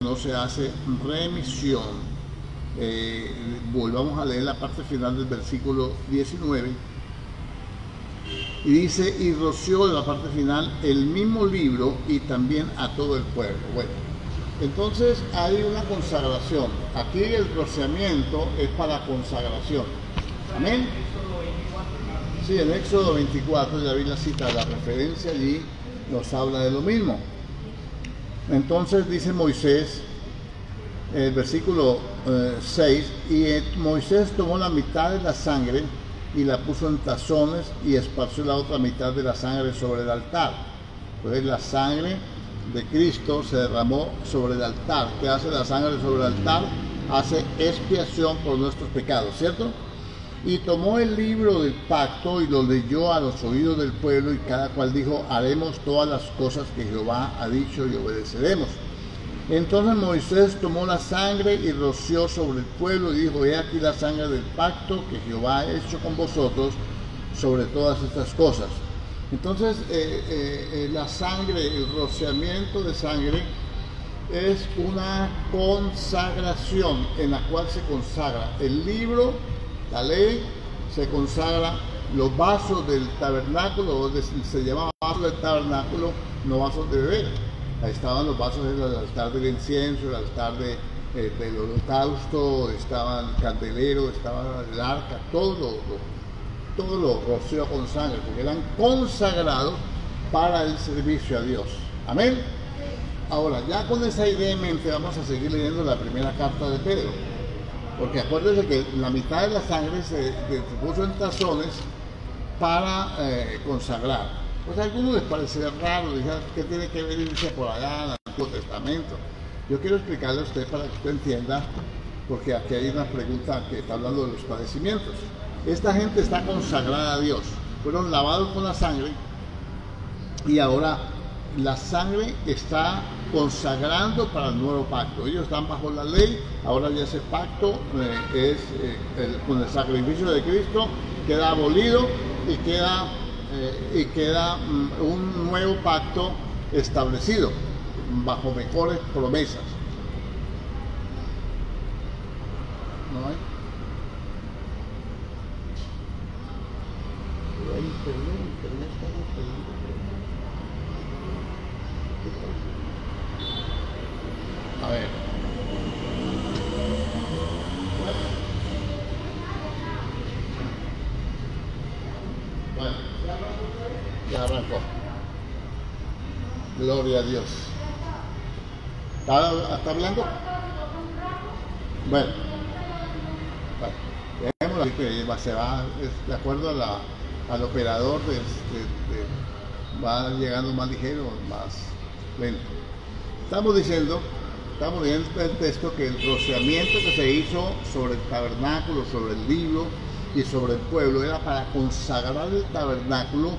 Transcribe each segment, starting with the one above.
no se hace remisión. Volvamos a leer la parte final del versículo 19 y dice: y roció en la parte final el mismo libro y también a todo el pueblo. Bueno, entonces hay una consagración. Aquí el rociamiento es para consagración. Amén. Sí, en Éxodo 24 ya vi la cita, la referencia allí nos habla de lo mismo. Entonces dice Moisés, el versículo 6, y Moisés tomó la mitad de la sangre y la puso en tazones y esparció la otra mitad de la sangre sobre el altar. Entonces la sangre de Cristo se derramó sobre el altar. ¿Qué hace la sangre sobre el altar? Hace expiación por nuestros pecados, ¿cierto? Y tomó el libro del pacto y lo leyó a los oídos del pueblo, y cada cual dijo: haremos todas las cosas que Jehová ha dicho y obedeceremos. Entonces Moisés tomó la sangre y roció sobre el pueblo y dijo: he aquí la sangre del pacto que Jehová ha hecho con vosotros sobre todas estas cosas. Entonces la sangre, el rociamiento de sangre es una consagración en la cual se consagra el libro, la ley, se consagra los vasos del tabernáculo, se llamaban vasos del tabernáculo, no vasos de beber. Ahí estaban los vasos del altar del incienso, el altar del holocausto, estaban el candelero, estaba el arca, todo lo roció con sangre, porque eran consagrados para el servicio a Dios. Amén. Ahora, ya con esa idea en mente, vamos a seguir leyendo la primera carta de Pedro, porque acuérdense que la mitad de la sangre se puso en tazones para consagrar. Pues a algunos les parecerá raro, dijeron: ¿qué tiene que ver irse por allá en el Antiguo Testamento? Yo quiero explicarle a usted para que usted entienda, porque aquí hay una pregunta que está hablando de los padecimientos. Esta gente está consagrada a Dios, fueron lavados con la sangre, y ahora la sangre está consagrando para el nuevo pacto. Ellos están bajo la ley, ahora ya ese pacto con el sacrificio de Cristo queda abolido y queda un nuevo pacto establecido bajo mejores promesas. ¿No hay? A ver. Bueno, ya arrancó. Gloria a Dios. ¿Está hablando? Bueno, dejémoslo así, que se va de acuerdo al operador, va llegando más ligero, más lento. Estamos leyendo el texto que el rociamiento que se hizo sobre el tabernáculo, sobre el libro y sobre el pueblo era para consagrar el tabernáculo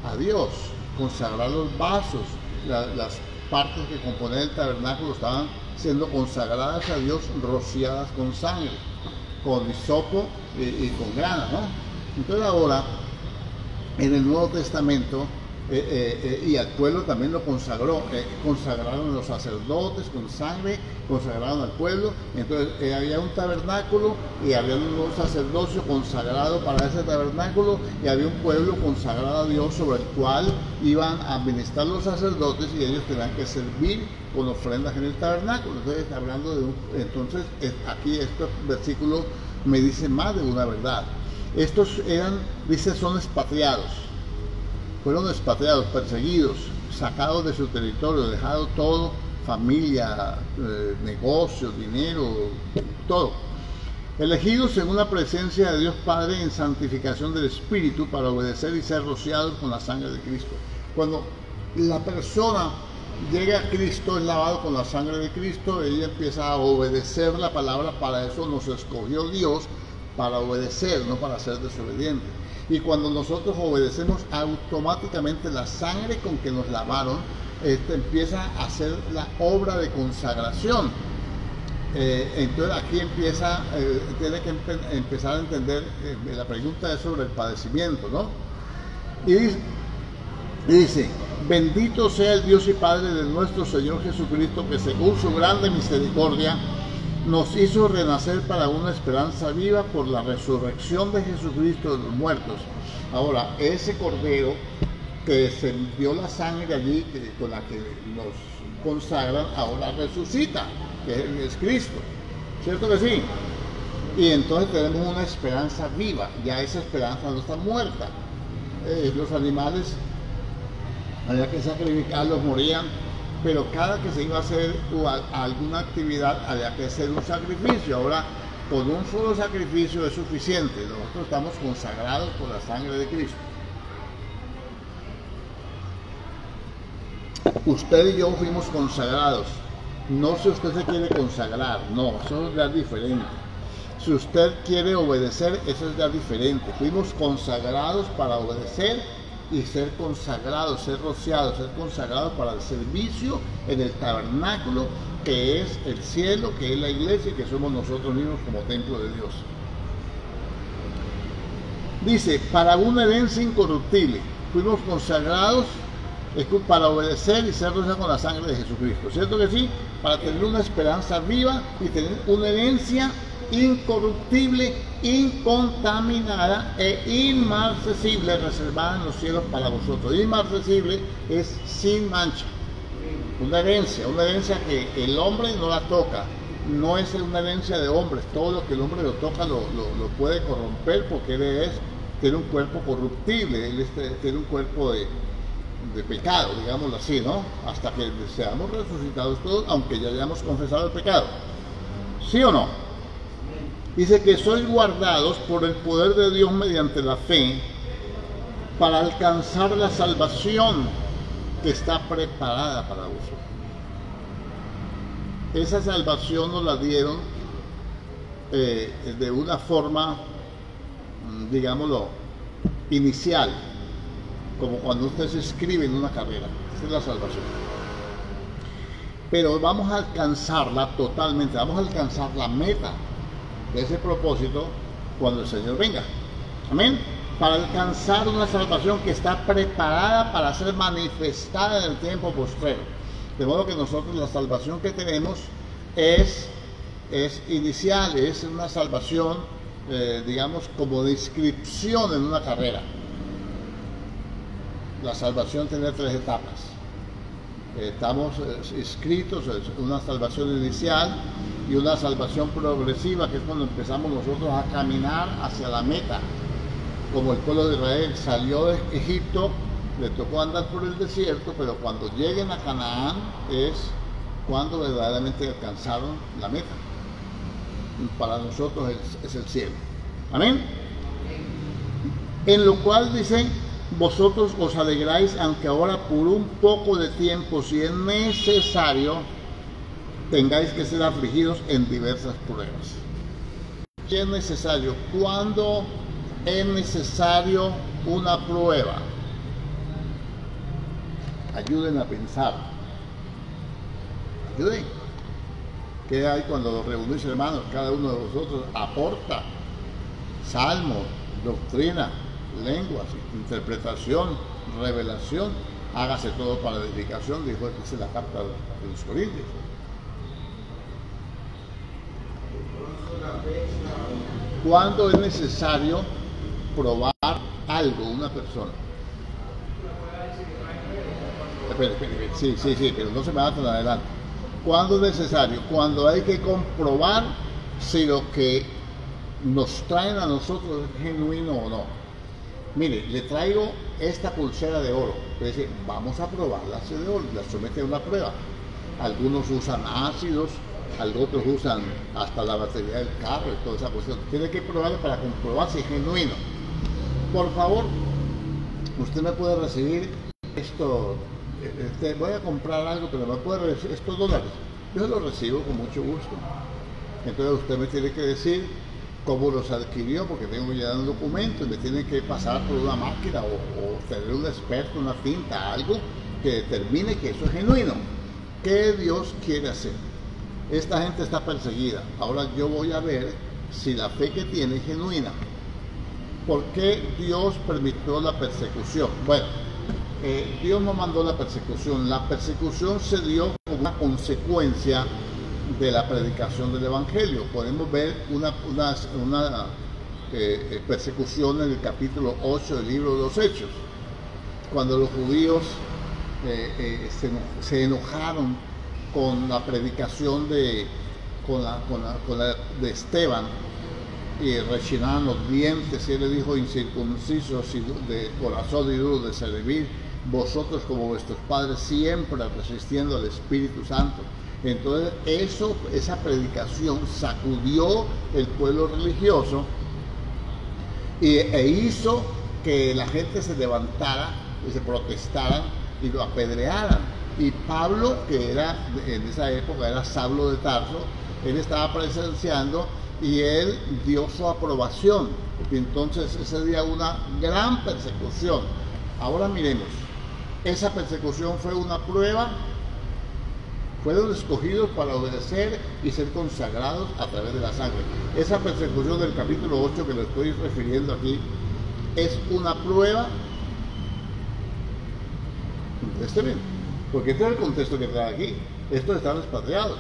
a Dios, consagrar los vasos, las partes que componen el tabernáculo estaban siendo consagradas a Dios, rociadas con sangre, con hisopo y con grana, ¿no? Entonces ahora, en el Nuevo Testamento, y al pueblo también lo consagró, consagraron los sacerdotes con sangre, consagraron al pueblo. Entonces había un tabernáculo y había un nuevo sacerdocio consagrado para ese tabernáculo, y había un pueblo consagrado a Dios sobre el cual iban a administrar los sacerdotes, y ellos tenían que servir con ofrendas en el tabernáculo. Entonces hablando de entonces aquí este versículo me dice más de una verdad. Estos eran, dice, son expatriados. Fueron expatriados, perseguidos, sacados de su territorio, dejado todo, familia, negocios, dinero, todo. Elegidos según la presencia de Dios Padre en santificación del Espíritu para obedecer y ser rociados con la sangre de Cristo. Cuando la persona llega a Cristo, es lavado con la sangre de Cristo, ella empieza a obedecer la palabra. Para eso nos escogió Dios, para obedecer, no para ser desobediente. Y cuando nosotros obedecemos, automáticamente la sangre con que nos lavaron empieza a hacer la obra de consagración. Entonces aquí tiene que empezar a entender, la pregunta es sobre el padecimiento, ¿no? Y dice, Bendito sea el Dios y Padre de nuestro Señor Jesucristo, que según su grande misericordia nos hizo renacer para una esperanza viva por la resurrección de Jesucristo de los muertos. Ahora, ese Cordero que se dio la sangre allí, con la que nos consagran, ahora resucita, que es Cristo. ¿Cierto que sí? Y entonces tenemos una esperanza viva, ya esa esperanza no está muerta. Los animales, había que sacrificarlos, morían, pero cada que se iba a hacer alguna actividad había que hacer un sacrificio. Ahora, con un solo sacrificio es suficiente. Nosotros estamos consagrados por la sangre de Cristo. Usted y yo fuimos consagrados. No si usted se quiere consagrar, no, eso es ya diferente. Si usted quiere obedecer, eso es ya diferente. Fuimos consagrados para obedecer y ser consagrados, ser rociados, ser consagrados para el servicio en el tabernáculo, que es el cielo, que es la iglesia y que somos nosotros mismos como templo de Dios. Dice, para una herencia incorruptible, fuimos consagrados para obedecer y ser rociados con la sangre de Jesucristo. ¿Cierto que sí? Para tener una esperanza viva y tener una herencia incorruptible, incontaminada e inmarcesible, reservada en los cielos para vosotros. Inmarcesible es sin mancha. Una herencia que el hombre no la toca. No es una herencia de hombres. Todo lo que el hombre lo toca lo puede corromper, porque él tiene un cuerpo corruptible, él tiene un cuerpo de pecado, digámoslo así, ¿no? Hasta que seamos resucitados todos, aunque ya hayamos confesado el pecado. ¿Sí o no? Dice que sois guardados por el poder de Dios mediante la fe para alcanzar la salvación que está preparada para vosotros. Esa salvación nos la dieron de una forma, digámoslo, inicial, como cuando usted se inscribe en una carrera. Esa es la salvación. Pero vamos a alcanzarla totalmente, vamos a alcanzar la meta de ese propósito cuando el Señor venga. Amén. Para alcanzar una salvación que está preparada para ser manifestada en el tiempo postrero. De modo que nosotros la salvación que tenemos es inicial, es una salvación, digamos, como de inscripción en una carrera. La salvación tiene 3 etapas. Estamos inscritos en una salvación inicial y una salvación progresiva, que es cuando empezamos nosotros a caminar hacia la meta. Como el pueblo de Israel salió de Egipto, le tocó andar por el desierto, pero cuando lleguen a Canaán es cuando verdaderamente alcanzaron la meta. Para nosotros es el cielo. Amén. En lo cual dice, vosotros os alegráis, aunque ahora por un poco de tiempo, si es necesario, tengáis que ser afligidos en diversas pruebas. ¿Qué es necesario? ¿Cuándo es necesario una prueba? Ayuden a pensar. Ayuden. ¿Qué hay cuando los reunís, hermanos? Cada uno de vosotros aporta salmos, doctrina, lenguas, interpretación, revelación. Hágase todo para la edificación, dice la carta de los Corintios. ¿Cuándo es necesario probar algo, una persona? Espera. Sí, pero no se me va tan adelante. ¿Cuándo es necesario? Cuando hay que comprobar si lo que nos traen a nosotros es genuino o no. Mire, le traigo esta pulsera de oro. Es decir, vamos a probarla de oro, la somete a una prueba. Algunos usan ácidos, otros usan hasta la batería del carro y toda esa cuestión. Tiene que probarla para comprobar si es genuino. Por favor, usted me puede recibir esto. Voy a comprar algo, pero me puede recibir estos $. Yo los recibo con mucho gusto. Entonces usted me tiene que decir cómo los adquirió, porque tengo que llenar un documento y me tiene que pasar por una máquina o tener un experto, una tinta, algo que determine que eso es genuino. ¿Qué Dios quiere hacer? Esta gente está perseguida. Ahora yo voy a ver si la fe que tiene es genuina. ¿Por qué Dios permitió la persecución? Bueno, Dios no mandó la persecución se dio como una consecuencia de la predicación del Evangelio. Podemos ver una persecución en el capítulo 8 del libro de los Hechos, cuando los judíos se enojaron con la predicación de Esteban y rechinaban los dientes, y él le dijo: incircuncisos de corazón y duros de servir, vosotros como vuestros padres, siempre resistiendo al Espíritu Santo. Entonces esa predicación sacudió el pueblo religioso e hizo que la gente se levantara y se protestaran y lo apedrearan. Y Pablo, que en esa época era Saulo de Tarso, él estaba presenciando y él dio su aprobación. Entonces ese día una gran persecución. Ahora miremos, esa persecución fue una prueba. Fueron escogidos para obedecer y ser consagrados a través de la sangre. Esa persecución del capítulo 8 que le estoy refiriendo aquí es una prueba. Este bien, porque este es el contexto que trae aquí. Estos están expatriados,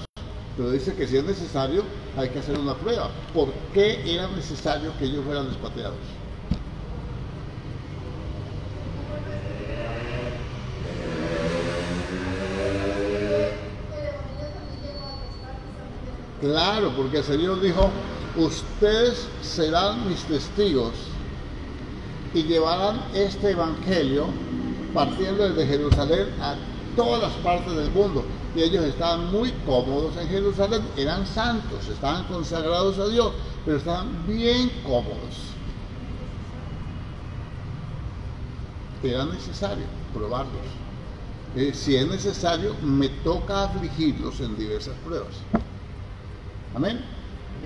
pero dice que si es necesario hay que hacer una prueba. ¿Por qué era necesario que ellos fueran expatriados? Claro, porque el Señor dijo: ustedes serán mis testigos y llevarán este evangelio partiendo desde Jerusalén a todas las partes del mundo. Y ellos estaban muy cómodos en Jerusalén, eran santos, estaban consagrados a Dios, pero estaban bien cómodos. Era necesario probarlos. Si es necesario, me toca afligirlos en diversas pruebas. Amén.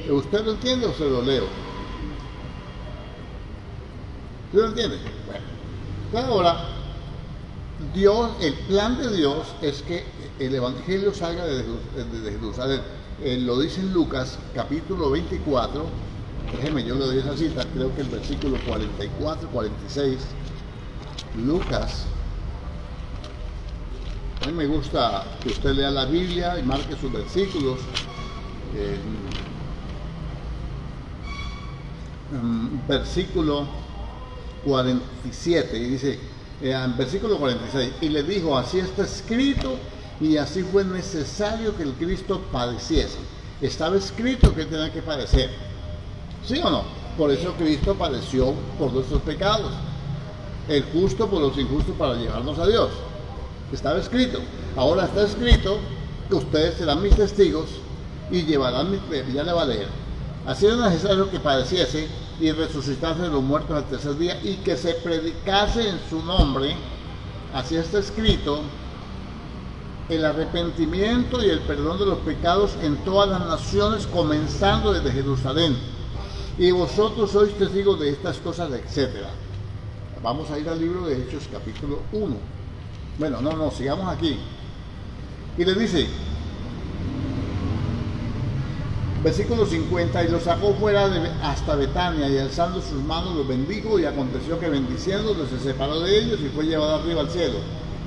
¿Usted lo entiende o se lo leo? ¿Usted lo entiende? Bueno, ahora, el plan de Dios es que el Evangelio salga desde Jerusalén. Lo dice en Lucas, capítulo 24. Déjeme, yo le doy esa cita, creo que el versículo 44, 46. Lucas. A mí me gusta que usted lea la Biblia y marque sus versículos. Versículo 47, y dice, en versículo 46, y le dijo: así está escrito, y así fue necesario que el Cristo padeciese. Estaba escrito que él tenía que padecer, ¿sí o no? Por eso Cristo padeció por nuestros pecados, el justo por los injustos, para llevarnos a Dios. Estaba escrito. Ahora está escrito que ustedes serán mis testigos y llevarán ya le va a leer. Así era necesario que padeciese y resucitase de los muertos al tercer día, y que se predicase en su nombre, así está escrito, el arrepentimiento y el perdón de los pecados en todas las naciones, comenzando desde Jerusalén. Y vosotros sois testigos de estas cosas, etc. Vamos a ir al libro de Hechos, capítulo 1. Bueno, no, sigamos aquí. Y le dice, versículo 50, y los sacó fuera hasta Betania, y alzando sus manos los bendijo, y aconteció que bendiciéndolos se separó de ellos y fue llevado arriba al cielo.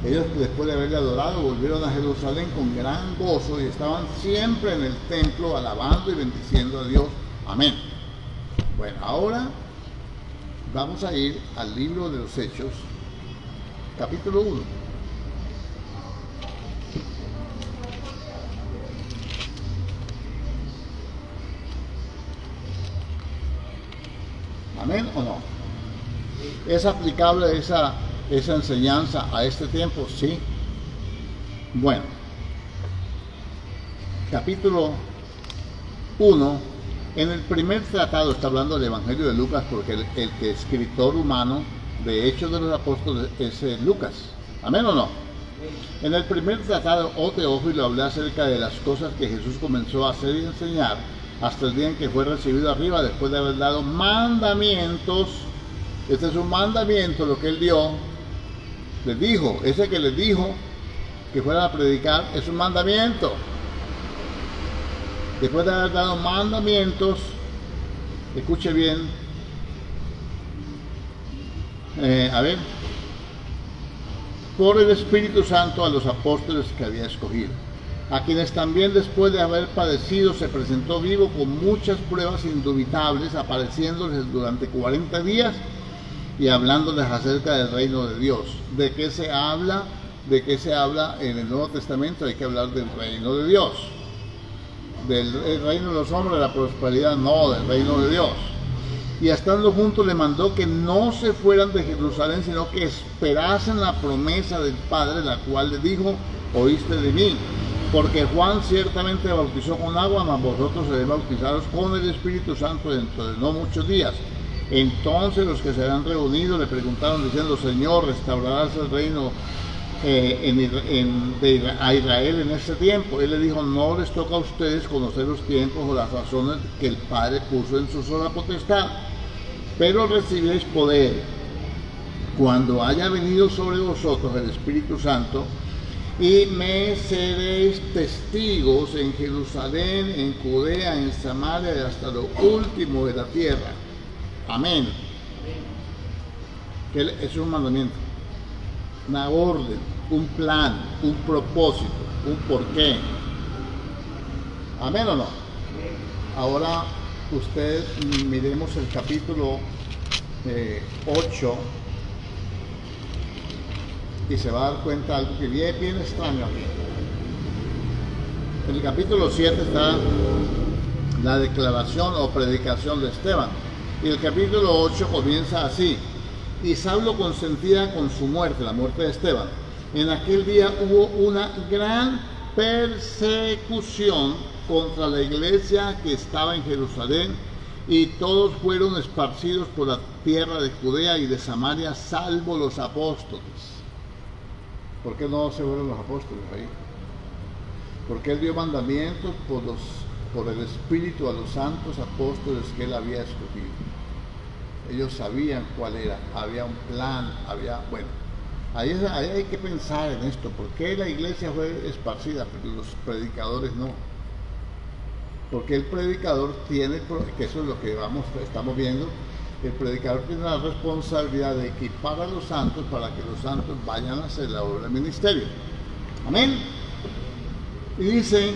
Ellos, después de haberle adorado, volvieron a Jerusalén con gran gozo, y estaban siempre en el templo alabando y bendiciendo a Dios. Amén. Bueno, ahora vamos a ir al libro de los Hechos, capítulo 1. ¿Amén o no? ¿Es aplicable esa enseñanza a este tiempo? Sí. Bueno, capítulo 1, en el primer tratado, está hablando del Evangelio de Lucas, porque el escritor humano de Hechos de los Apóstoles es Lucas. ¿Amén o no? En el primer tratado, oh Teófilo, hablé acerca de las cosas que Jesús comenzó a hacer y enseñar hasta el día en que fue recibido arriba, después de haber dado mandamientos. Este es un mandamiento, lo que él dio, les dijo, ese que les dijo que fueran a predicar, es un mandamiento. Después de haber dado mandamientos, escuche bien, por el Espíritu Santo a los apóstoles que había escogido, a quienes también después de haber padecido se presentó vivo con muchas pruebas indubitables, apareciéndoles durante 40 días y hablándoles acerca del reino de Dios. ¿De qué se habla? ¿De qué se habla en el Nuevo Testamento? Hay que hablar del reino de Dios. Del reino de los hombres, de la prosperidad, no, del reino de Dios. Y estando juntos le mandó que no se fueran de Jerusalén, sino que esperasen la promesa del Padre, la cual le dijo: oíste de mí, porque Juan ciertamente bautizó con agua, mas vosotros seréis bautizados con el Espíritu Santo dentro de no muchos días. Entonces los que se habían reunido le preguntaron diciendo: Señor, ¿restaurarás el reino a Israel en este tiempo? Él le dijo: no les toca a ustedes conocer los tiempos o las razones que el Padre puso en su sola potestad, pero recibiréis poder cuando haya venido sobre vosotros el Espíritu Santo, y me seréis testigos en Jerusalén, en Judea, en Samaria y hasta lo último de la tierra. Amén. Es un mandamiento, una orden, un plan, un propósito, un porqué. ¿Amén o no? Ahora ustedes miremos el capítulo 8 y se va a dar cuenta de algo que bien, bien extraño aquí. En el capítulo 7 está la declaración o predicación de Esteban, y el capítulo 8 comienza así: y Saulo consentía con su muerte, la muerte de Esteban. En aquel día hubo una gran persecución contra la iglesia que estaba en Jerusalén, y todos fueron esparcidos por la tierra de Judea y de Samaria, salvo los apóstoles. ¿Por qué no se fueron los apóstoles ahí? Porque él dio mandamientos por el Espíritu a los santos apóstoles que él había escogido. Ellos sabían cuál era, había un plan, bueno, ahí hay que pensar en esto. ¿Por qué la iglesia fue esparcida, pero los predicadores no? Porque el predicador tiene, que eso es lo que estamos viendo, el predicador tiene la responsabilidad de equipar a los santos para que los santos vayan a hacer la obra del ministerio. Amén. Y dice: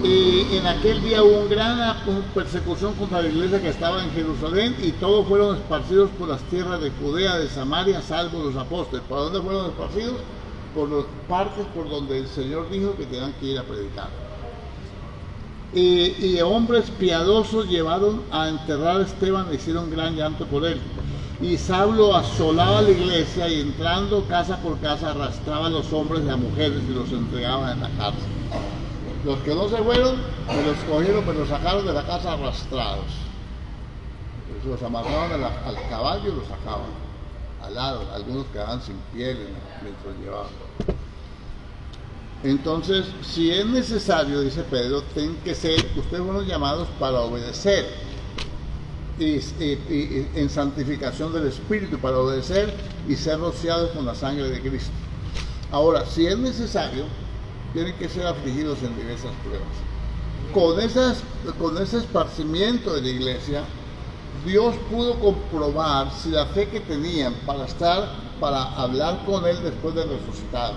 en aquel día hubo una gran persecución contra la iglesia que estaba en Jerusalén, y todos fueron esparcidos por las tierras de Judea, de Samaria, salvo los apóstoles. ¿Para dónde fueron esparcidos? Por las partes por donde el Señor dijo que tenían que ir a predicar. Y hombres piadosos llevaron a enterrar a Esteban e hicieron gran llanto por él. Y Saulo asolaba la iglesia, y entrando casa por casa arrastraba a los hombres y a mujeres y los entregaba en la cárcel. Los que no se fueron, me los cogieron, me los sacaron de la casa arrastrados. Los amarraban al caballo y los sacaban al lado. Algunos quedaban sin piel mientras llevaban. Entonces, si es necesario, dice Pedro, tienen que ser, ustedes fueron llamados para obedecer, y en santificación del Espíritu, para obedecer y ser rociados con la sangre de Cristo. Ahora, si es necesario, tienen que ser afligidos en diversas pruebas. Con ese esparcimiento de la iglesia, Dios pudo comprobar si la fe que tenían para hablar con Él después de resucitado,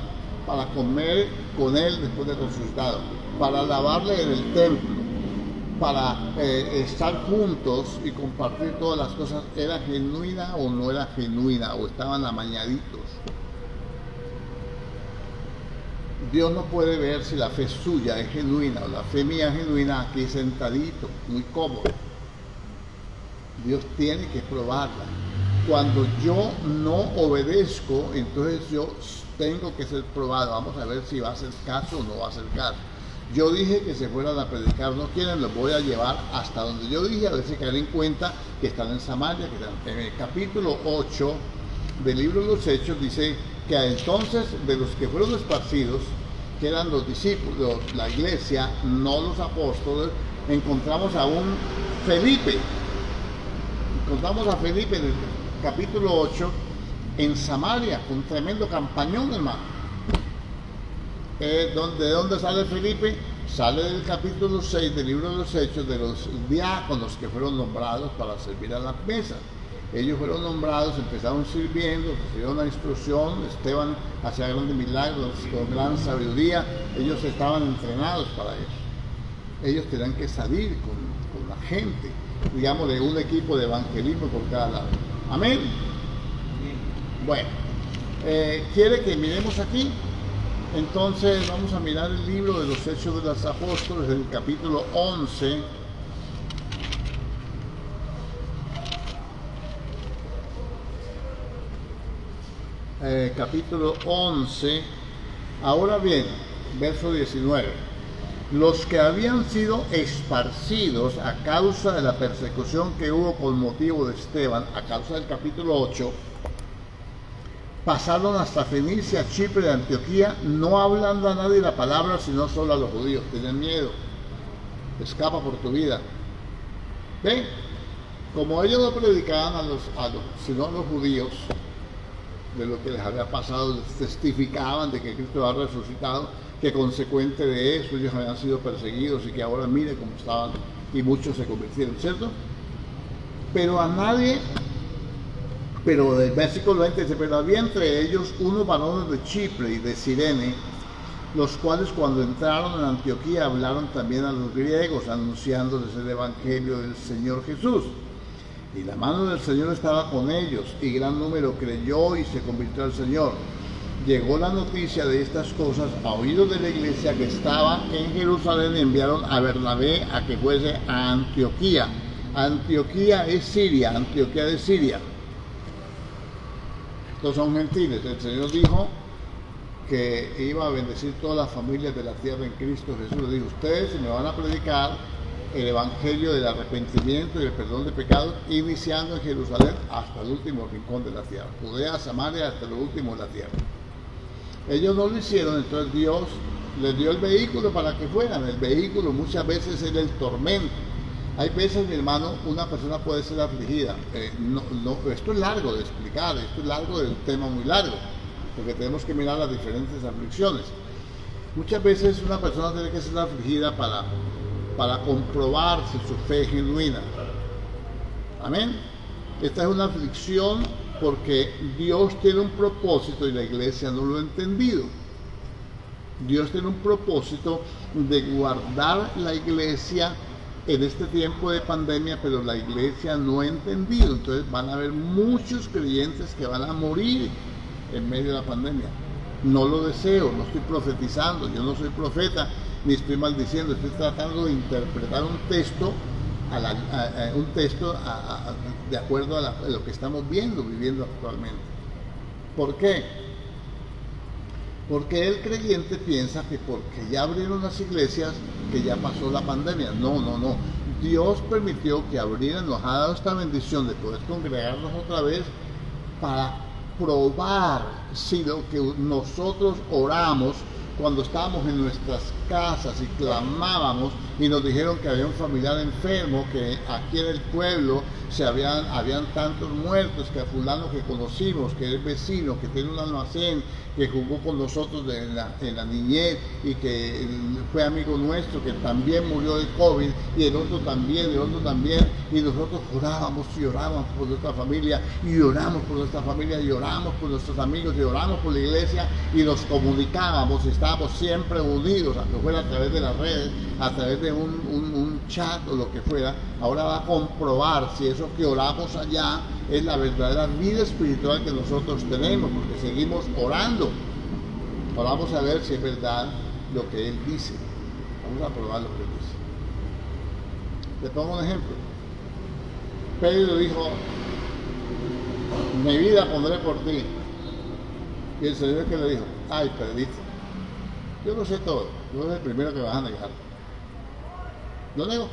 para comer con Él después de resucitado, para alabarle en el templo, para estar juntos y compartir todas las cosas, ¿era genuina o no era genuina? ¿O estaban amañaditos? Dios no puede ver si la fe suya es genuina o la fe mía es genuina aquí sentadito, muy cómodo. Dios tiene que probarla. Cuando yo no obedezco, entonces yo tengo que ser probado. Vamos a ver si va a hacer caso o no va a hacer caso. Yo dije que se fueran a predicar, no quieren, los voy a llevar hasta donde yo dije, a ver si caen en cuenta que están en Samaria. Que en el capítulo 8 del libro de los Hechos dice que entonces de los que fueron esparcidos, que eran los discípulos, la iglesia, no los apóstoles, encontramos a un Felipe. Encontramos a Felipe en el capítulo 8 en Samaria, un tremendo campañón, hermano. ¿De dónde sale Felipe? Sale del capítulo 6 del libro de los Hechos, de los diáconos que fueron nombrados para servir a las mesas. Ellos fueron nombrados, empezaron sirviendo, recibieron la instrucción. Esteban hacía grandes milagros con gran sabiduría. Ellos estaban entrenados para eso. Ellos tenían que salir con la gente, digamos, de un equipo de evangelismo por cada lado. Amén. Bueno, ¿quiere que miremos aquí? Entonces vamos a mirar el libro de los Hechos de los Apóstoles, el capítulo 11. Capítulo 11. Ahora bien, verso 19. Los que habían sido esparcidos a causa de la persecución que hubo con motivo de Esteban, a causa del capítulo 8, pasaron hasta Fenicia, Chipre y Antioquía, no hablando a nadie la palabra, sino solo a los judíos. Tienen miedo. Escapa por tu vida. ¿Ven? Como ellos no predicaban sino a los judíos, de lo que les había pasado, les testificaban de que Cristo había resucitado, que consecuente de eso ellos habían sido perseguidos y que ahora miren cómo estaban, y muchos se convirtieron, ¿cierto? Pero a nadie, pero el versículo 20 dice, pero había entre ellos unos varones de Chipre y de Cirene, los cuales cuando entraron en Antioquía hablaron también a los griegos, anunciándoles el evangelio del Señor Jesús. Y la mano del Señor estaba con ellos, y gran número creyó y se convirtió al Señor. Llegó la noticia de estas cosas a oídos de la iglesia que estaba en Jerusalén, y enviaron a Bernabé a que fuese a Antioquía. Antioquía es Siria, Antioquía de Siria. Estos son gentiles. El Señor dijo que iba a bendecir todas las familias de la tierra en Cristo Jesús. Le dijo, ustedes me van a predicar el evangelio del arrepentimiento y el perdón de pecados, iniciando en Jerusalén hasta el último rincón de la tierra, Judea, Samaria, hasta lo último de la tierra. Ellos no lo hicieron, entonces Dios les dio el vehículo para que fueran. El vehículo muchas veces era el tormento. Hay veces, mi hermano, una persona puede ser afligida. Esto es largo de explicar, esto es largo de un tema muy largo, porque tenemos que mirar las diferentes aflicciones. Muchas veces una persona tiene que ser afligida para comprobar si su fe es genuina. Amén. Esta es una aflicción porque Dios tiene un propósito y la iglesia no lo ha entendido. Dios tiene un propósito de guardar la iglesia en este tiempo de pandemia, pero la iglesia no ha entendido. Entonces van a haber muchos creyentes que van a morir en medio de la pandemia. No lo deseo, no estoy profetizando, yo no soy profeta, ni estoy maldiciendo, estoy tratando de interpretar un texto de acuerdo a lo que estamos viviendo actualmente. ¿Por qué? Porque el creyente piensa que porque ya abrieron las iglesias, que ya pasó la pandemia. No. Dios permitió que abrieran, nos ha dado esta bendición de poder congregarnos otra vez para probar si lo que nosotros oramos cuando estábamos en nuestras casas y clamábamos y nos dijeron que había un familiar enfermo, que aquí en el pueblo habían tantos muertos, que a fulano que conocimos, que es vecino, que tiene un almacén, que jugó con nosotros en la niñez y que fue amigo nuestro, que también murió de COVID, y el otro también, y nosotros orábamos y orábamos por nuestra familia, y oramos por nuestra familia, y oramos por nuestros amigos, y oramos por la iglesia, y nos comunicábamos, y estábamos siempre unidos, aunque fuera a través de las redes, a través de un chat o lo que fuera. Ahora va a comprobar si eso que oramos allá es la verdadera vida espiritual que nosotros tenemos, porque seguimos orando. Ahora vamos a ver si es verdad lo que Él dice. Vamos a probar lo que Él dice. Le pongo un ejemplo. Pedro dijo, mi vida pondré por ti. Y el Señor que le dijo, ay, Pedrito, yo lo sé todo, yo soy el primero que vas a negar. Lo nego.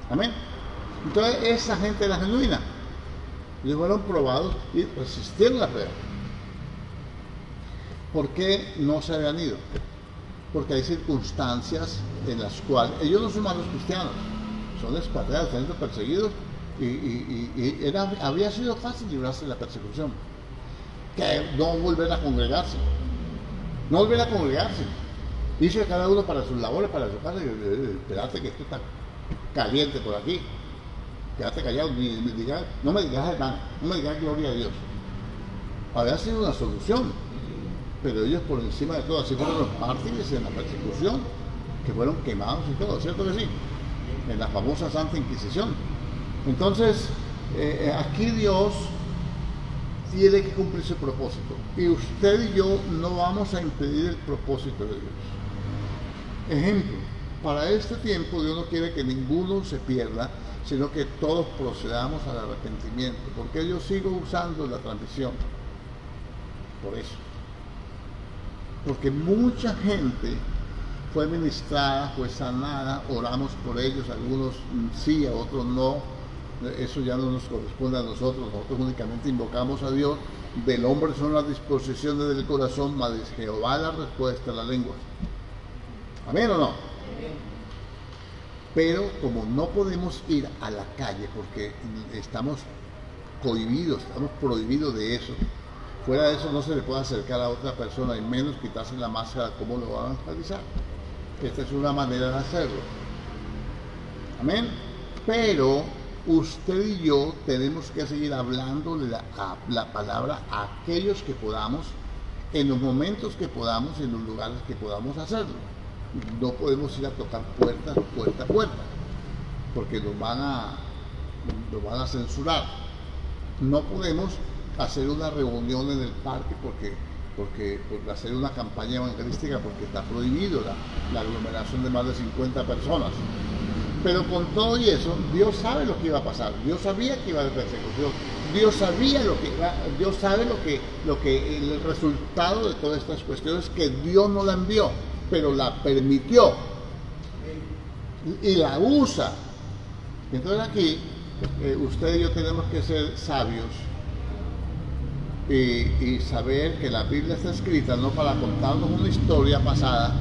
Amén. Entonces esa gente era genuina. Ellos fueron probados y resistieron la prueba. ¿Por qué no se habían ido? Porque hay circunstancias en las cuales ellos no son malos cristianos, son expatriados, están siendo perseguidos y había sido fácil librarse de la persecución, que no volver a congregarse, Dice cada uno para sus labores, para su casa, y espérate que esto está caliente por aquí. quédate callado, no me digas hermano, no me digas gloria a Dios. Habría sido una solución, pero ellos por encima de todo, así fueron los mártires en la persecución, que fueron quemados y todo, ¿cierto que sí? En la famosa Santa Inquisición. Entonces, aquí Dios tiene que cumplir su propósito, y usted y yo no vamos a impedir el propósito de Dios. Ejemplo, para este tiempo Dios no quiere que ninguno se pierda, sino que todos procedamos al arrepentimiento. Porque yo sigo usando la transmisión por eso, porque mucha gente fue ministrada, fue sanada, oramos por ellos, algunos sí, a otros no. Eso ya no nos corresponde a nosotros únicamente invocamos a Dios. Del hombre son las disposiciones del corazón, mas de Jehová la respuesta a la lengua. ¿Amén o no? Pero como no podemos ir a la calle porque estamos cohibidos, estamos prohibidos de eso, fuera de eso no se le puede acercar a otra persona y menos quitarse la máscara. ¿Cómo lo van a realizar? Esta es una manera de hacerlo. Amén. Pero usted y yo tenemos que seguir hablándole la palabra a aquellos que podamos, en los momentos que podamos, en los lugares que podamos hacerlo. No podemos ir a tocar puerta a puerta, porque nos van a censurar. No podemos hacer una reunión en el parque porque hacer una campaña evangelística, porque está prohibido la aglomeración de más de 50 personas. Pero con todo y eso, Dios sabe lo que iba a pasar. Dios sabía que iba a haber persecución. Dios sabía Dios sabe lo que el resultado de todas estas cuestiones, que Dios no la envió, pero la permitió y la usa. Entonces aquí usted y yo tenemos que ser sabios y saber que la Biblia está escrita no para contarnos una historia pasada,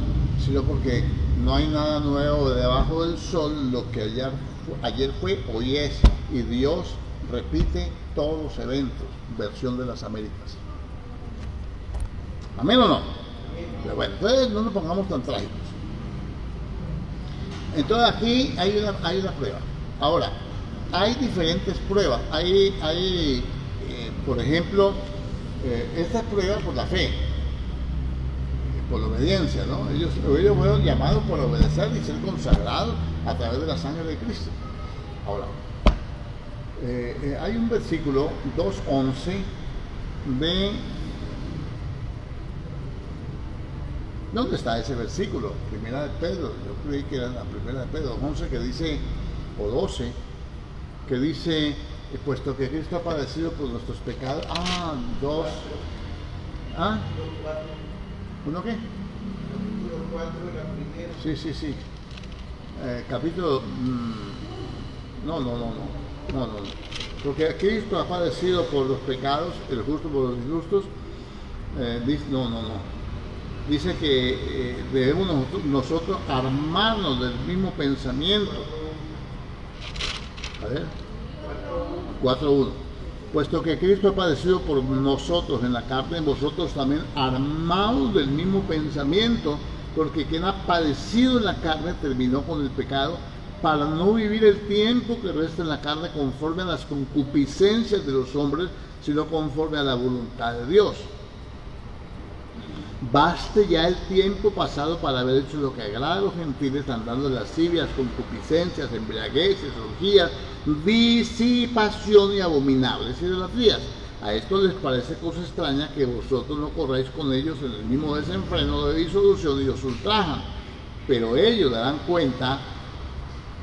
sino porque no hay nada nuevo debajo del sol. Lo que ayer fue, hoy es, y Dios repite todos los eventos. Versión de las Américas. ¿Amén o no? Pero bueno, entonces no nos pongamos tan trágicos. Entonces aquí hay una prueba. Ahora, hay diferentes pruebas. Hay por ejemplo, esta prueba por la fe, por la obediencia, ¿no? Ellos fueron llamados por obedecer y ser consagrados a través de la sangre de Cristo. Ahora, hay un versículo 2:11 de... ¿Dónde está ese versículo? Primera de Pedro, yo creí que era la primera de Pedro, 11, que dice, o 12, que dice, puesto que Cristo ha padecido por nuestros pecados. ¿Uno qué? Sí. Capítulo... No. Porque Cristo ha padecido por los pecados, el justo por los injustos. Dice que debemos nosotros armarnos del mismo pensamiento. A ver, 4:1. Puesto que Cristo ha padecido por nosotros en la carne, vosotros también armados del mismo pensamiento, porque quien ha padecido en la carne terminó con el pecado, para no vivir el tiempo que resta en la carne conforme a las concupiscencias de los hombres, sino conforme a la voluntad de Dios. Baste ya el tiempo pasado para haber hecho lo que agrada a los gentiles, andando en lascivias, concupiscencias, embriagueces, orgías, disipación y abominables idolatrías. A esto les parece cosa extraña que vosotros no corráis con ellos en el mismo desenfreno de disolución y os ultrajan. Pero ellos darán cuenta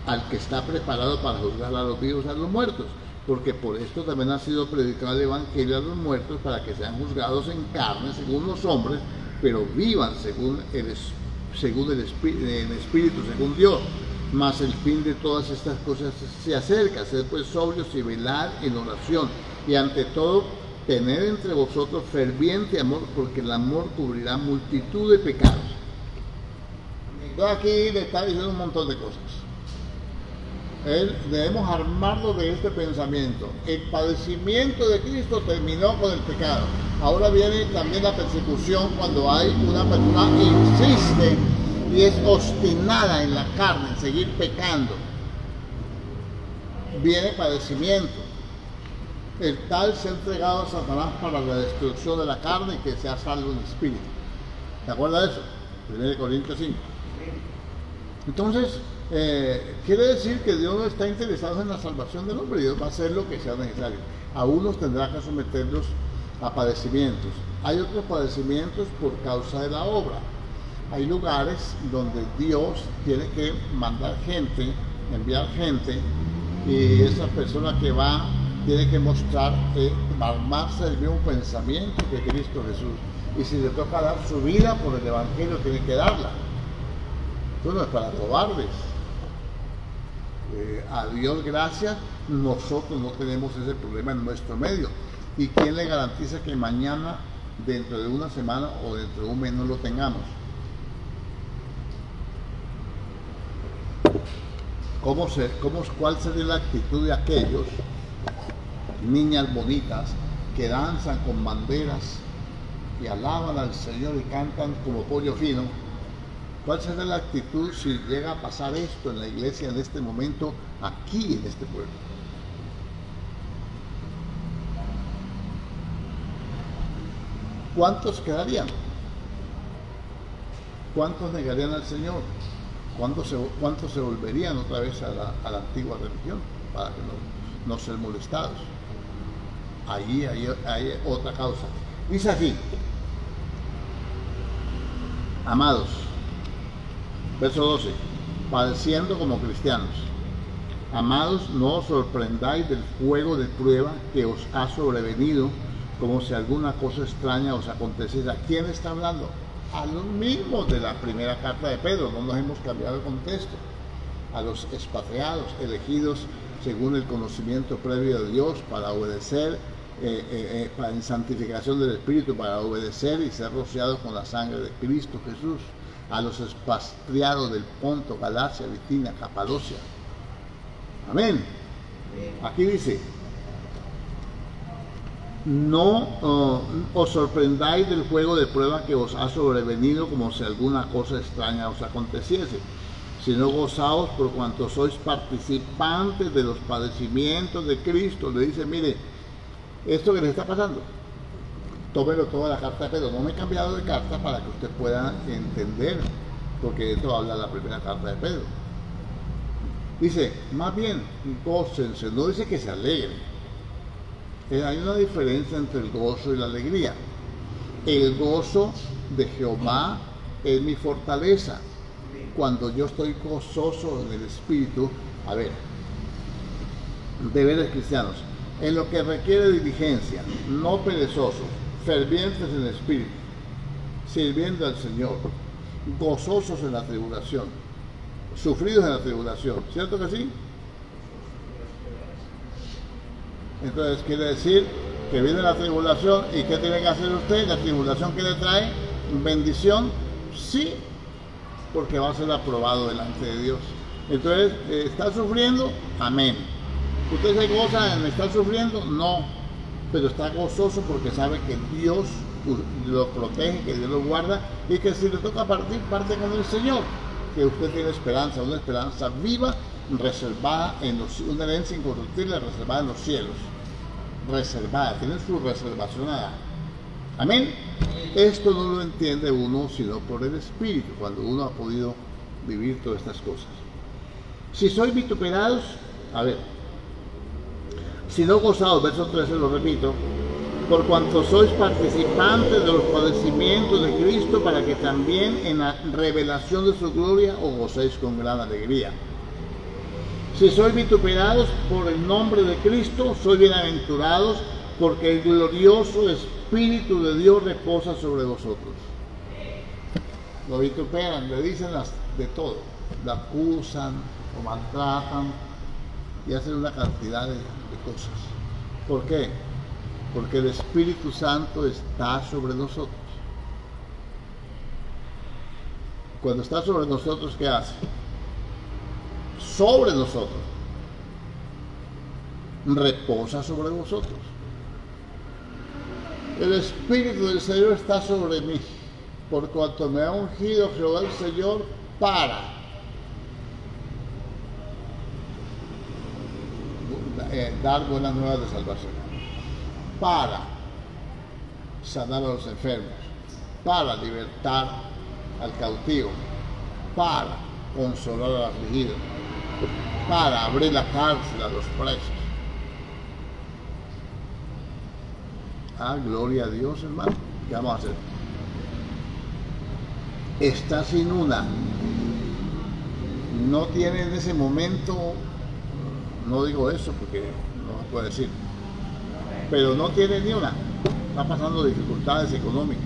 al que está preparado para juzgar a los vivos y a los muertos. Porque por esto también ha sido predicado el evangelio a los muertos, para que sean juzgados en carne según los hombres, pero vivan según el Espíritu, según Dios. Mas el fin de todas estas cosas se acerca. Sed pues sobrios y velad en oración, y ante todo tened entre vosotros ferviente amor, porque el amor cubrirá multitud de pecados. Entonces aquí le está diciendo un montón de cosas. Debemos armarnos de este pensamiento. El padecimiento de Cristo terminó con el pecado. Ahora viene también la persecución, cuando hay una persona que insiste y es obstinada en la carne, en seguir pecando. viene padecimiento. El tal se ha entregado a Satanás para la destrucción de la carne y que sea salvo en espíritu. ¿Te acuerdas de eso? 1 Corintios 5. Entonces, quiere decir que Dios no está interesado en la salvación del hombre. Dios va a hacer lo que sea necesario. A unos tendrá que someterlos a padecimientos. Hay otros padecimientos por causa de la obra. Hay lugares donde Dios tiene que mandar gente, enviar gente, y esa persona que va tiene que mostrar, armarse del mismo pensamiento que Cristo Jesús. Y si le toca dar su vida por el Evangelio, tiene que darla. Esto no es para cobardes. A Dios gracias, nosotros no tenemos ese problema en nuestro medio. ¿Y quién le garantiza que mañana, dentro de una semana o dentro de un mes no lo tengamos? ¿Cuál sería la actitud de aquellos niñas bonitas que danzan con banderas y alaban al Señor y cantan como pollo fino? ¿Cuál será la actitud si llega a pasar esto en la iglesia en este momento, aquí en este pueblo? ¿Cuántos quedarían? ¿Cuántos negarían al Señor? ¿Cuántos se volverían otra vez a la antigua religión para que no ser molestados? Ahí hay otra causa. Dice así: amados, verso 12, padeciendo como cristianos. Amados, no os sorprendáis del fuego de prueba que os ha sobrevenido, como si alguna cosa extraña os aconteciera. ¿A quién está hablando? A los mismos de la primera carta de Pedro. No nos hemos cambiado el contexto. A los expatriados, elegidos según el conocimiento previo de Dios para obedecer, en santificación del Espíritu, para obedecer y ser rociados con la sangre de Cristo Jesús. A los expatriados del Ponto, Galacia, Bitinia, Capadocia. Amén. Aquí dice: no os sorprendáis del fuego de prueba que os ha sobrevenido, como si alguna cosa extraña os aconteciese, sino gozaos por cuanto sois participantes de los padecimientos de Cristo. Le dice: mire, esto que les está pasando, tómelo toda la carta de Pedro. No me he cambiado de carta para que usted pueda entender, porque esto habla la primera carta de Pedro. Dice, más bien, gócense, no dice que se alegren. Hay una diferencia entre el gozo y la alegría. El gozo de Jehová es mi fortaleza. Cuando yo estoy gozoso en el Espíritu, a ver, deberes cristianos, en lo que requiere diligencia, no perezosos, fervientes en el Espíritu, sirviendo al Señor, gozosos en la tribulación, sufridos en la tribulación. ¿Cierto que sí? Entonces quiere decir que viene la tribulación, y ¿qué tiene que hacer usted? La tribulación que le trae bendición, sí, porque va a ser aprobado delante de Dios. Entonces, ¿está sufriendo? Amén. ¿Usted se goza en estar sufriendo? No, pero está gozoso porque sabe que Dios lo protege, que Dios lo guarda, y que si le toca partir, parte con el Señor, que usted tiene esperanza, una esperanza viva, reservada en una herencia incorruptible, reservada en los cielos, reservada, tiene su reservación allá. Amén. Esto no lo entiende uno sino por el Espíritu, cuando uno ha podido vivir todas estas cosas. Si sois vituperados, a ver, si no gozados, verso 13 lo repito, por cuanto sois participantes de los padecimientos de Cristo, para que también en la revelación de su gloria os gocéis con gran alegría. Si sois vituperados por el nombre de Cristo, sois bienaventurados, porque el glorioso Espíritu de Dios reposa sobre vosotros. Lo vituperan, le dicen de todo, la acusan, lo maltratan y hacen una cantidad de cosas. ¿Por qué? Porque el Espíritu Santo está sobre nosotros. Cuando está sobre nosotros, ¿qué hace? Sobre nosotros, reposa sobre vosotros. El Espíritu del Señor está sobre mí, por cuanto me ha ungido Jehová el Señor para dar buenas nuevas de salvación, para sanar a los enfermos, para libertar al cautivo, para consolar al afligido, para abrir la cárcel a los presos. Gloria a Dios, hermano. ¿Qué vamos a hacer? Está sin una. No tiene en ese momento, no digo eso porque no se puede decir, pero no tiene ni una. Está pasando dificultades económicas.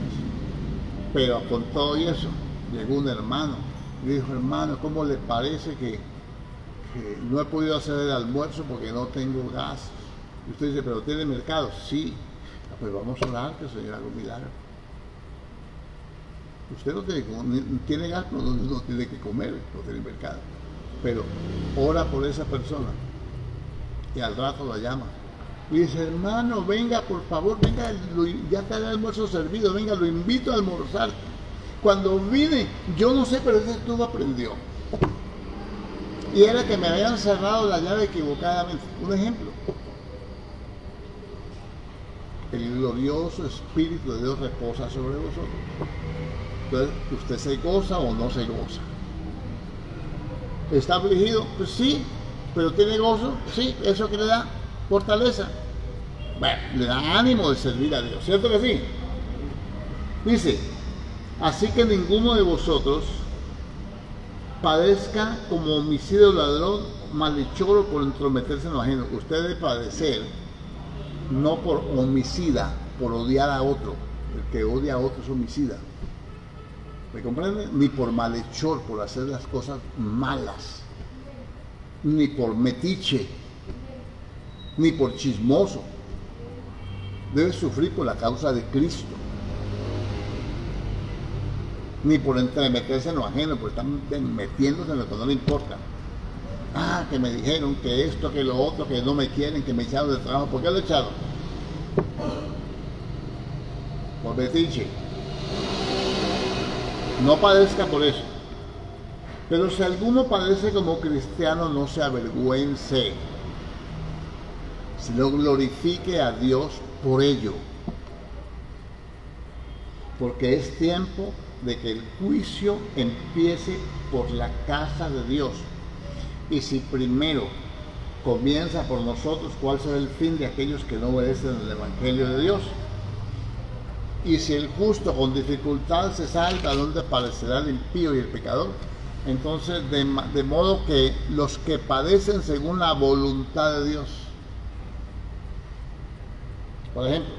Pero con todo eso, llegó un hermano y dijo: hermano, ¿cómo le parece que no he podido hacer el almuerzo porque no tengo gas? Y usted dice: ¿pero tiene mercado? Sí. Pues vamos a orar que el Señor haga un milagro. Usted no tiene gas, no tiene que comer, no tiene mercado. Pero ora por esa persona y al rato la llama. Y dice: hermano, venga, por favor, venga, ya está el almuerzo servido, venga, lo invito a almorzar. Cuando vine, yo no sé, pero ese estuvo aprendió. Y era que me habían cerrado la llave equivocadamente. Un ejemplo. El glorioso Espíritu de Dios reposa sobre vosotros. Entonces, ¿usted se goza o no se goza? ¿Está afligido? Pues sí. ¿Pero tiene gozo? Sí. ¿Eso que le da? Fortaleza. Bueno, le da ánimo de servir a Dios. ¿Cierto que sí? Dice: así que ninguno de vosotros padezca como homicida o ladrón, malhechor o por entrometerse en lo ajeno. Usted debe padecer no por homicida, por odiar a otro. El que odia a otro es homicida. ¿Me comprende? Ni por malhechor, por hacer las cosas malas. Ni por metiche. Ni por chismoso. Debe sufrir por la causa de Cristo. Ni por entremeterse en lo ajeno, porque están metiéndose en lo que no le importa. Que me dijeron que esto, que lo otro, que no me quieren, que me echaron de trabajo. ¿Por qué lo echaron? Por metiche. No padezca por eso. Pero si alguno padece como cristiano, no se avergüence, sino glorifique a Dios por ello. Porque es tiempo de que el juicio empiece por la casa de Dios. Y si primero comienza por nosotros, ¿cuál será el fin de aquellos que no obedecen el Evangelio de Dios? Y si el justo con dificultad se salva, ¿dónde padecerá el impío y el pecador? Entonces, de modo que los que padecen según la voluntad de Dios. Por ejemplo,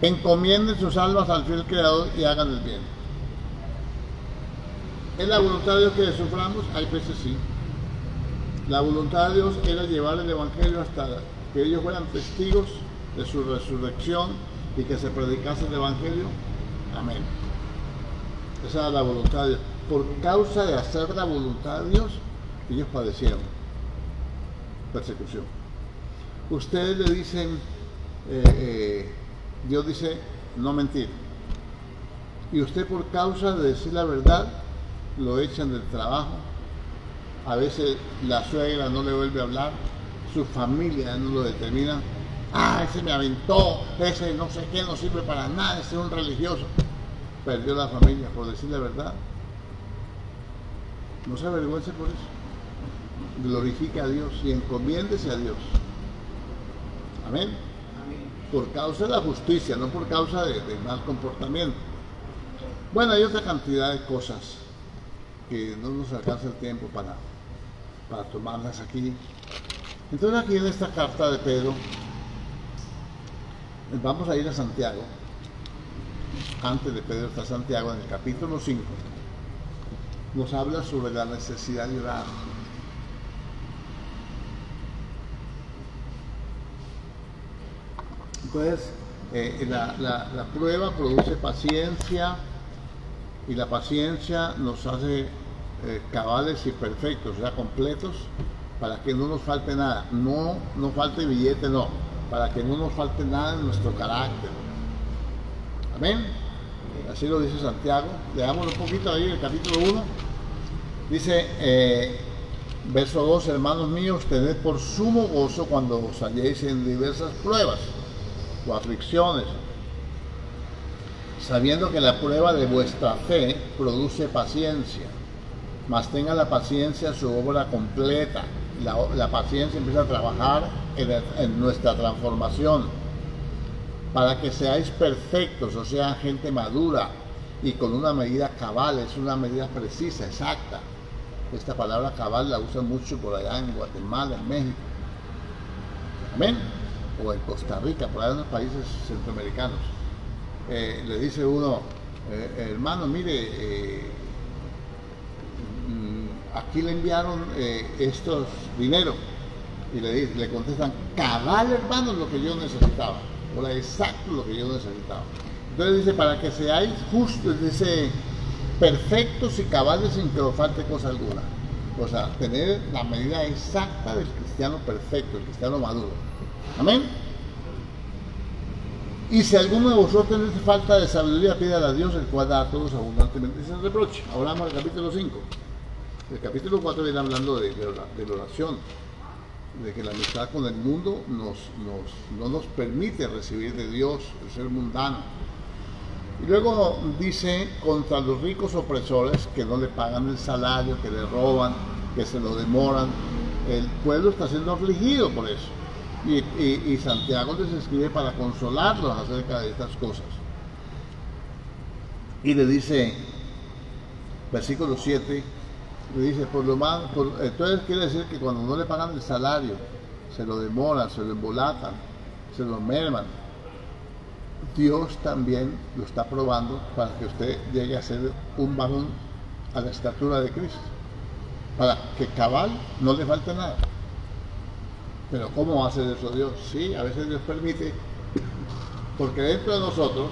encomienden sus almas al fiel Creador y hagan el bien. ¿Es la voluntad de Dios que suframos? Hay veces sí. La voluntad de Dios era llevar el Evangelio hasta que ellos fueran testigos de su resurrección y que se predicase el Evangelio. Amén. Esa era la voluntad de Dios. Por causa de hacer la voluntad de Dios, ellos padecieron persecución. Ustedes le dicen, Dios dice, no mentir. Y usted, por causa de decir la verdad, lo echan del trabajo. A veces la suegra no le vuelve a hablar, su familia no lo determina. Ese me aventó, ese no sé qué, no sirve para nada, ese es un religioso. Perdió la familia por decir la verdad. No se avergüence por eso. Glorifique a Dios y encomiéndese a Dios. Amén. Por causa de la justicia, no por causa de mal comportamiento. Bueno, hay otra cantidad de cosas que no nos alcanza el tiempo para tomarlas aquí. Entonces, aquí en esta carta de Pedro, vamos a ir a Santiago. Antes de Pedro está Santiago, en el capítulo 5, nos habla sobre la necesidad de orar. Entonces, la prueba produce paciencia, y la paciencia nos hace cabales y perfectos, o sea, completos, para que no nos falte nada. No nos falte billete, no, para que no nos falte nada en nuestro carácter. Amén. Así lo dice Santiago. Leamos un poquito ahí el capítulo 1. Dice, Verso 2, hermanos míos, tened por sumo gozo cuando os halléis en diversas pruebas o aflicciones, sabiendo que la prueba de vuestra fe produce paciencia, mas tenga la paciencia su obra completa. La paciencia empieza a trabajar en nuestra transformación, para que seáis perfectos, o sea, gente madura y con una medida cabal, es una medida precisa, exacta. Esta palabra cabal la usan mucho por allá en Guatemala, en México, amén, o en Costa Rica, por allá en los países centroamericanos. Le dice uno, hermano, mire, aquí le enviaron estos dinero, y le contestan, cabal, hermano, lo que yo necesitaba, o la exacto lo que yo necesitaba. Entonces dice, para que seáis justos, dice, perfectos y cabales sin que os falte cosa alguna. O sea, tener la medida exacta del cristiano perfecto, el cristiano maduro. Amén. Y si alguno de vosotros tiene falta de sabiduría, pídale a Dios, el cual da a todos abundantemente sin reproche. Ahora vamos al capítulo 5. El capítulo 4 viene hablando de la oración, de que la amistad con el mundo no nos permite recibir de Dios, el ser mundano. Y luego dice, contra los ricos opresores que no le pagan el salario, que le roban, que se lo demoran. El pueblo está siendo afligido por eso. Y Santiago les escribe para consolarlos acerca de estas cosas. Y le dice, versículo 7, le dice, entonces quiere decir que cuando no le pagan el salario, se lo demoran, se lo embolatan, se lo merman, Dios también lo está probando para que usted llegue a ser un varón a la estatura de Cristo, para que cabal no le falte nada. Pero ¿cómo va a hacer eso Dios? Sí, a veces Dios permite, porque dentro de nosotros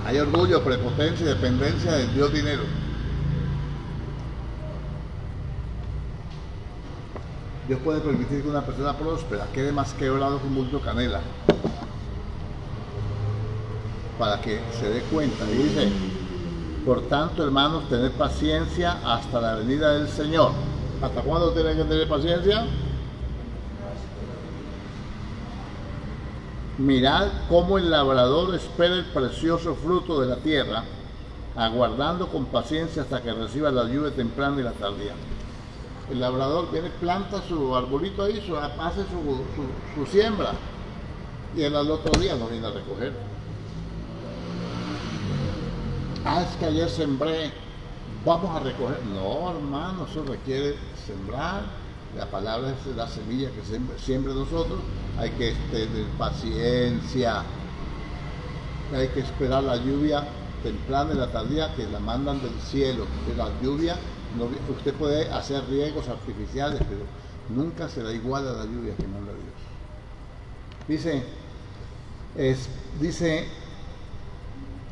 hay orgullo, prepotencia y dependencia del Dios dinero. Dios puede permitir que una persona próspera quede más quebrado que un bulto de canela, para que se dé cuenta. Y dice, por tanto, hermanos, tened paciencia hasta la venida del Señor. ¿Hasta cuándo tienen que tener paciencia? Mirad cómo el labrador espera el precioso fruto de la tierra, aguardando con paciencia hasta que reciba la lluvia temprana y la tardía. El labrador viene, planta su arbolito ahí, hace su siembra, y al otro día lo viene a recoger. Es que ayer sembré, vamos a recoger. No, hermano, eso requiere sembrar. La palabra es la semilla que siempre nosotros. Hay que tener paciencia, hay que esperar la lluvia temprana y la tardía, que la mandan del cielo. Porque la lluvia, usted puede hacer riegos artificiales, pero nunca será igual a la lluvia que manda Dios. Dice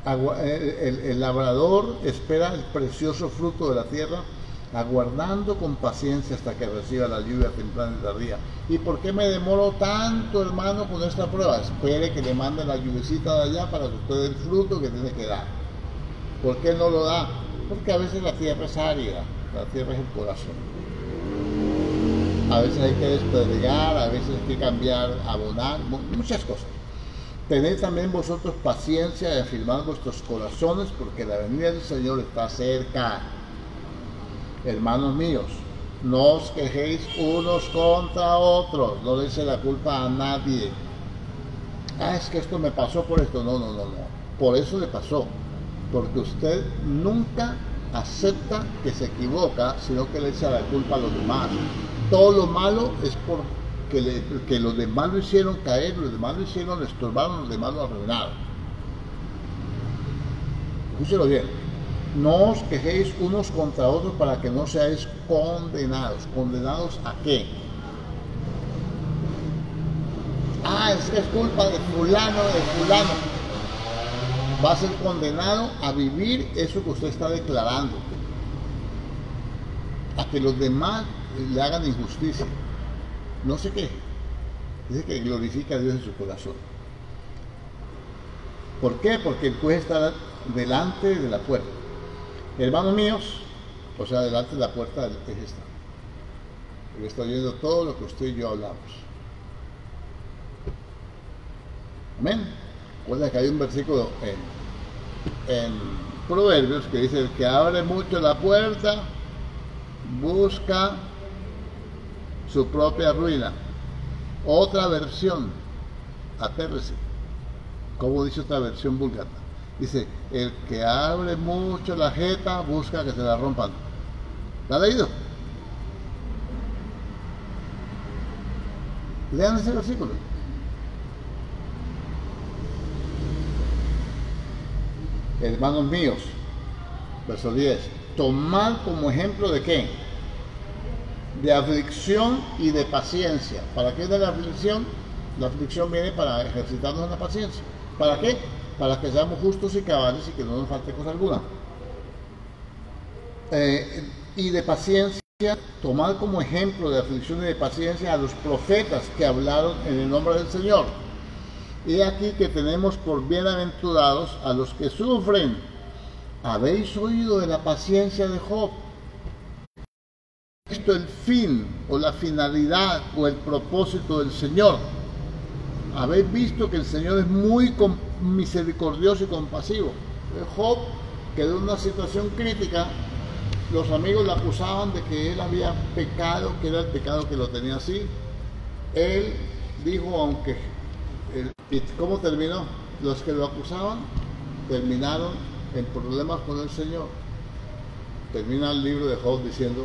el labrador espera el precioso fruto de la tierra, aguardando con paciencia hasta que reciba la lluvia temprana y tardía. ¿Y por qué me demoro tanto, hermano, con esta prueba? Espere que le mande la lluvecita de allá para que usted dé el fruto que tiene que dar. ¿Por qué no lo da? Porque a veces la tierra es árida, la tierra es el corazón. A veces hay que despedregar, a veces hay que cambiar, abonar, muchas cosas. Tened también vosotros paciencia y afirmad vuestros corazones, porque la venida del Señor está cerca. Hermanos míos, no os quejéis unos contra otros, no le eche la culpa a nadie. Es que esto me pasó por esto. No. Por eso le pasó, porque usted nunca acepta que se equivoca, sino que le echa la culpa a los demás. Todo lo malo es porque los demás lo hicieron caer, los demás lo hicieron, le estorbaron, los demás lo arruinaron. Escúchelo bien. No os quejéis unos contra otros para que no seáis condenados. ¿Condenados a qué? Es que es culpa de fulano, Va a ser condenado a vivir eso que usted está declarando, a que los demás le hagan injusticia. No se queje. Dice que glorifica a Dios en su corazón. ¿Por qué? Porque el juez está delante de la puerta. Hermanos míos, O sea, delante de la puerta es esta. Él está oyendo todo lo que usted y yo hablamos. Amén. Recuerda que hay un versículo en Proverbios que dice: el que abre mucho la puerta busca su propia ruina. Otra versión, atérrese. ¿Cómo dice otra versión búlgara? Dice: el que abre mucho la jeta busca que se la rompan. ¿La ha leído? Lean ese versículo. Hermanos míos, verso 10, tomad como ejemplo de ¿qué? De aflicción y de paciencia. ¿Para qué de la aflicción? La aflicción viene para ejercitarnos en la paciencia. ¿Para qué? Para que seamos justos y cabales y que no nos falte cosa alguna. Y de paciencia, tomad como ejemplo de aflicción y de paciencia a los profetas que hablaron en el nombre del Señor. Y aquí que tenemos por bienaventurados a los que sufren. ¿Habéis oído de la paciencia de Job? Esto es el fin o la finalidad o el propósito del Señor. Habéis visto que el Señor es muy misericordioso y compasivo. Job quedó en una situación crítica. Los amigos le acusaban de que él había pecado, que era el pecado que lo tenía así. Él dijo, aunque... ¿Y cómo terminó? Los que lo acusaban terminaron en problemas con el Señor. Termina el libro de Job diciendo: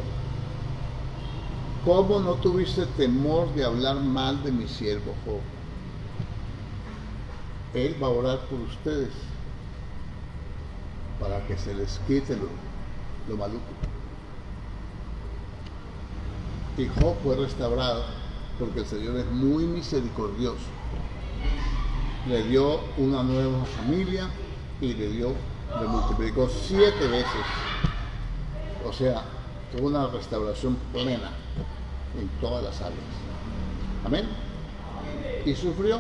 ¿cómo no tuviste temor de hablar mal de mi siervo Job? Él va a orar por ustedes para que se les quite lo maluco. Y Job fue restaurado porque el Señor es muy misericordioso. Le dio una nueva familia y le multiplicó 7 veces. O sea, tuvo una restauración plena en todas las áreas. Amén. Y sufrió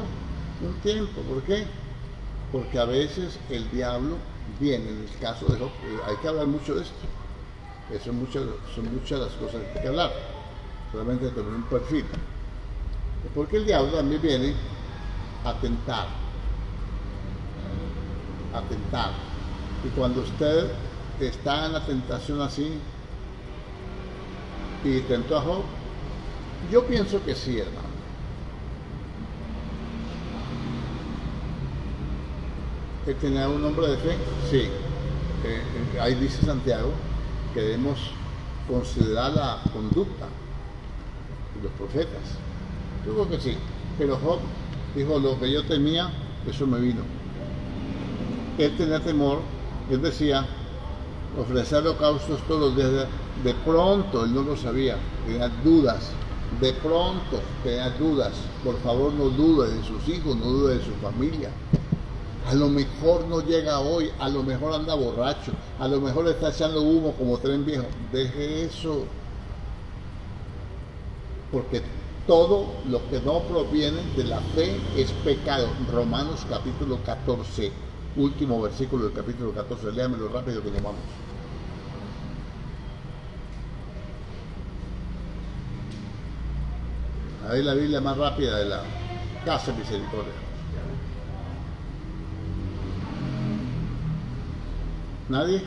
un tiempo. ¿Por qué? Porque a veces el diablo viene, en el caso de Job, hay que hablar mucho de esto. Son muchas las cosas que hay que hablar. Solamente tener un perfil. Porque el diablo también viene a tentar. Y cuando usted está en la tentación así y tentó a Job, yo pienso que sí, hermano. ¿Él tenía un hombre de fe? Sí. Ahí dice Santiago que debemos considerar la conducta de los profetas. Yo creo que sí. Pero Job dijo: lo que yo temía, eso me vino. Él tenía temor. Él decía: ofrecer holocaustos todos los días. De pronto, él no lo sabía, tenía dudas. De pronto tenía dudas. Por favor, no dude de sus hijos, no dude de su familia. A lo mejor no llega hoy, a lo mejor anda borracho, a lo mejor está echando humo como tren viejo. Deje eso. Porque todo lo que no proviene de la fe es pecado. Romanos capítulo 14, último versículo del capítulo 14. Léamelo rápido que nos vamos. Ahí la Biblia más rápida de la Casa de Misericordia. ¿Nadie?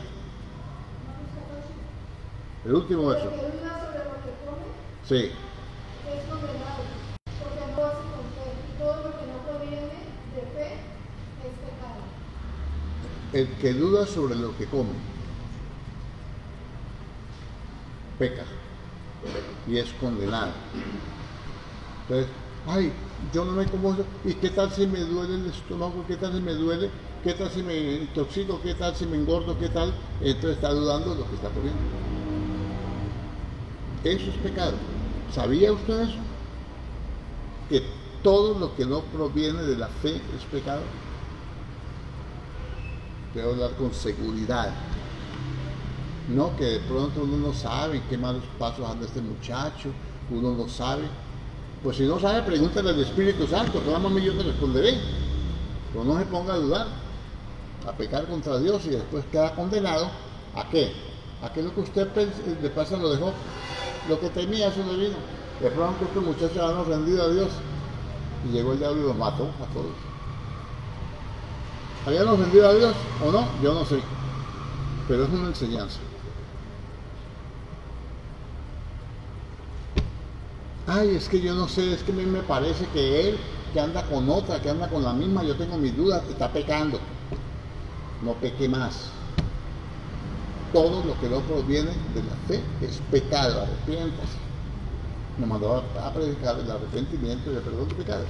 El último verso. Sí. Es condenado, porque no hace con fe, y todo lo que no proviene de fe es pecado. El que duda sobre lo que come, peca y es condenado. Entonces, ay, yo no me como eso, ¿y qué tal si me duele el estómago? ¿Qué tal si me duele? ¿Qué tal si me intoxico? ¿Qué tal si me engordo? ¿Qué tal? Entonces está dudando de lo que está comiendo. Eso es pecado. ¿Sabía usted eso? Que todo lo que no proviene de la fe es pecado. Debo hablar con seguridad. No que de pronto uno no sabe en qué malos pasos anda este muchacho, uno no sabe. Pues si no sabe, pregúntale al Espíritu Santo, clámame y yo te responderé. Pero no se ponga a dudar, a pecar contra Dios y después queda condenado. ¿A qué? Aquello que usted de paso lo dejó, lo que temía, eso le vino. De pronto estos muchachos habían rendido a Dios y llegó el diablo y los mató a todos. ¿Habían ofendido a Dios o no? Yo no sé, pero es una enseñanza. Ay, es que yo no sé, es que a mí me parece que él, que anda con otra, que anda con la misma, yo tengo mis dudas, está pecando. No peque más. Todo lo que no proviene de la fe es pecado, arrepiéntase. Nos mandó a predicar el arrepentimiento y el perdón de pecados.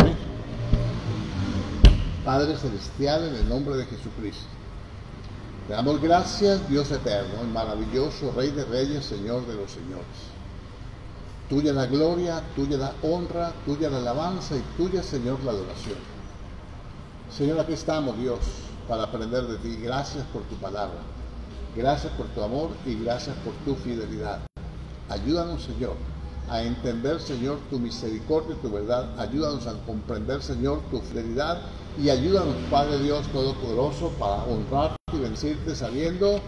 ¿Sí? Padre Celestial, en el nombre de Jesucristo, te damos gracias, Dios eterno, el maravilloso Rey de Reyes, Señor de los Señores. Tuya la gloria, tuya la honra, tuya la alabanza y tuya, Señor, la adoración. Señor, aquí estamos, Dios, para aprender de ti. Gracias por tu palabra, gracias por tu amor y gracias por tu fidelidad. Ayúdanos, Señor, a entender, Señor, tu misericordia y tu verdad. Ayúdanos a comprender, Señor, tu fidelidad y ayúdanos, Padre Dios Todopoderoso, para honrarte y bendecirte sabiendo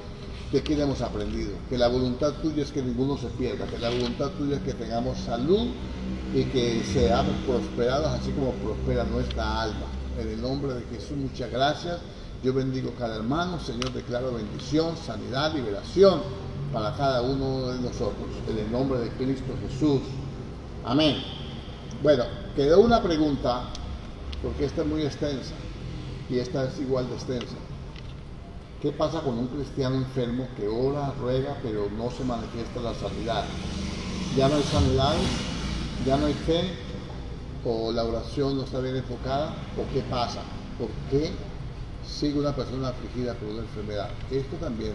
de quién hemos aprendido, que la voluntad tuya es que ninguno se pierda, que la voluntad tuya es que tengamos salud y que seamos prosperados así como prospera nuestra alma. En el nombre de Jesús, muchas gracias. Yo bendigo cada hermano, Señor, declaro bendición, sanidad, liberación para cada uno de nosotros, en el nombre de Cristo Jesús. Amén. Bueno, quedó una pregunta, porque esta es muy extensa, y esta es igual de extensa. ¿Qué pasa con un cristiano enfermo que ora, ruega, pero no se manifiesta la sanidad? ¿Ya no hay sanidad? ¿Ya no hay fe? ¿O la oración no está bien enfocada? ¿O qué pasa? ¿Por qué sigue una persona afligida por una enfermedad? Esto también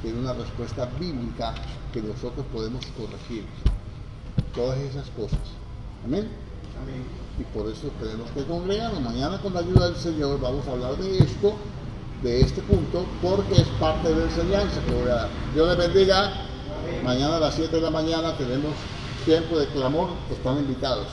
tiene una respuesta bíblica que nosotros podemos corregir. Todas esas cosas. ¿Amén? Amén. Y por eso tenemos que congregarnos. Mañana, con la ayuda del Señor, vamos a hablar de esto, de este punto, porque es parte de la enseñanza que voy a dar. Dios les bendiga. Mañana a las 7 de la mañana tenemos tiempo de clamor. Están invitados.